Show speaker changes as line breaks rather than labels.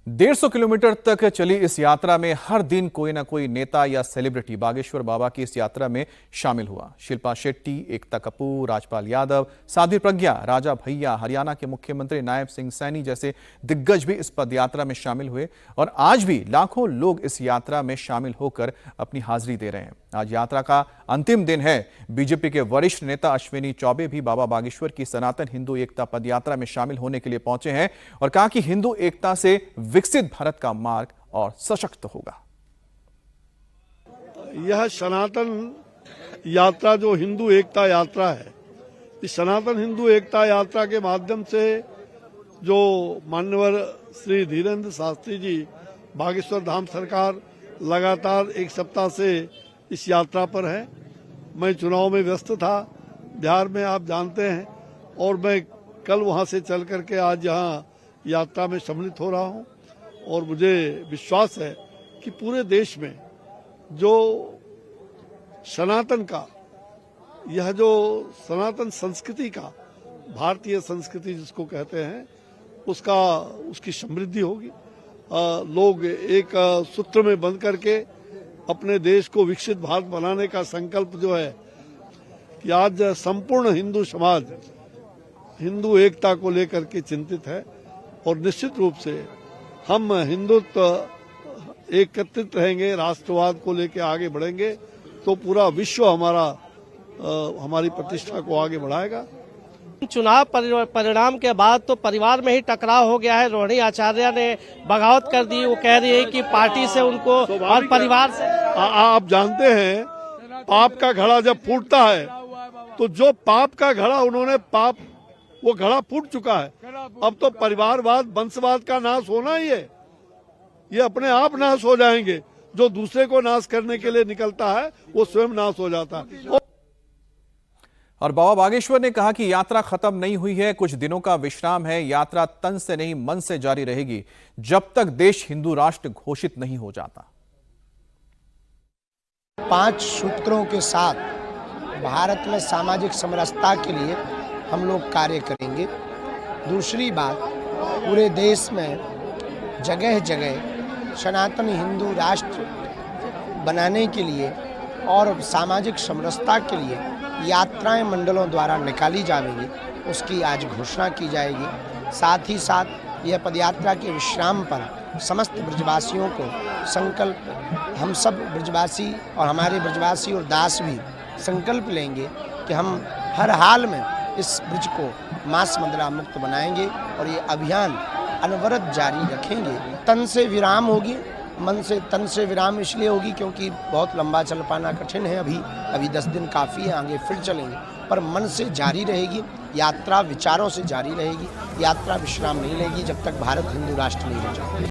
150 kilometre तक चली इस यात्रा में हर दिन कोई ना कोई नेता या सेलिब्रिटी बागेश्वर बाबा की इस यात्रा में शामिल हुआ। शिल्पा शेट्टी, एकता कपूर, राजपाल यादव, साध्वी प्रज्ञा, राजा भैया, हरियाणा के मुख्यमंत्री नायब सिंह सैनी जैसे दिग्गज भी इस पदयात्रा में शामिल हुए और आज भी लाखों लोग इस यात्रा में शामिल होकर अपनी हाजिरी दे रहे हैं। आज यात्रा का अंतिम दिन है। बीजेपी के वरिष्ठ नेता अश्विनी चौबे भी बाबा बागेश्वर की सनातन हिंदू एकता पदयात्रा में शामिल होने के लिए पहुंचे हैं और कहा कि हिंदू एकता से विकसित भारत का मार्ग और सशक्त होगा।
यह सनातन यात्रा जो हिंदू एकता यात्रा है, इस सनातन हिंदू एकता यात्रा के माध्यम से जो मान्यवर श्री धीरेन्द्र शास्त्री जी बागेश्वर धाम सरकार लगातार एक सप्ताह से इस यात्रा पर है। मैं चुनाव में व्यस्त था बिहार में, आप जानते हैं, और मैं कल वहां से चल करके आज यहाँ यात्रा में सम्मिलित हो रहा हूं और मुझे विश्वास है कि पूरे देश में जो सनातन का, यह जो सनातन संस्कृति का, भारतीय संस्कृति जिसको कहते हैं, उसकी समृद्धि होगी। लोग एक सूत्र में बंध करके अपने देश को विकसित भारत बनाने का संकल्प जो है कि आज संपूर्ण हिंदू समाज हिंदू एकता को लेकर के चिंतित है और निश्चित रूप से हम हिंदुत्व एकत्रित रहेंगे, राष्ट्रवाद को लेकर आगे बढ़ेंगे तो पूरा विश्व हमारी प्रतिष्ठा को आगे बढ़ाएगा।
चुनाव परिणाम के बाद तो परिवार में ही टकराव हो गया है। रोहिणी आचार्य ने बगावत कर दी। वो कह रही है कि पार्टी से उनको और परिवार से
आप जानते हैं, पाप का घड़ा जब फूटता है तो जो पाप का घड़ा उन्होंने वो घड़ा फूट चुका है। अब तो परिवारवाद, वंशवाद का नाश होना ही है। ये अपने आप नाश हो जाएंगे। जो दूसरे को नाश करने के लिए निकलता है वो स्वयं नाश हो जाता है।
और बाबा बागेश्वर ने कहा कि यात्रा खत्म नहीं हुई है, कुछ दिनों का विश्राम है। यात्रा तन से नहीं मन से जारी रहेगी जब तक देश हिंदू राष्ट्र घोषित नहीं हो जाता।
5 सूत्रों के साथ भारत में सामाजिक समरसता के लिए हम लोग कार्य करेंगे। दूसरी बात, पूरे देश में जगह जगह सनातन हिंदू राष्ट्र बनाने के लिए और सामाजिक समरसता के लिए यात्राएं मंडलों द्वारा निकाली जाएंगी, उसकी आज घोषणा की जाएगी। साथ ही साथ यह पदयात्रा के विश्राम पर समस्त ब्रजवासियों को संकल्प, हम सब ब्रजवासी और हमारे ब्रजवासी और दास भी संकल्प लेंगे कि हम हर हाल में इस ब्रज को मांस मदिरा मुक्त बनाएंगे और ये अभियान अनवरत जारी रखेंगे। तन से विराम होगी, मन से तन से विराम इसलिए होगी क्योंकि बहुत लंबा चल पाना कठिन है। अभी 10 दिन काफ़ी है, आगे फिर चलेंगे, पर मन से जारी रहेगी। यात्रा विचारों से जारी रहेगी। यात्रा विश्राम नहीं लेगी जब तक भारत हिंदू राष्ट्र नहीं हो जाए।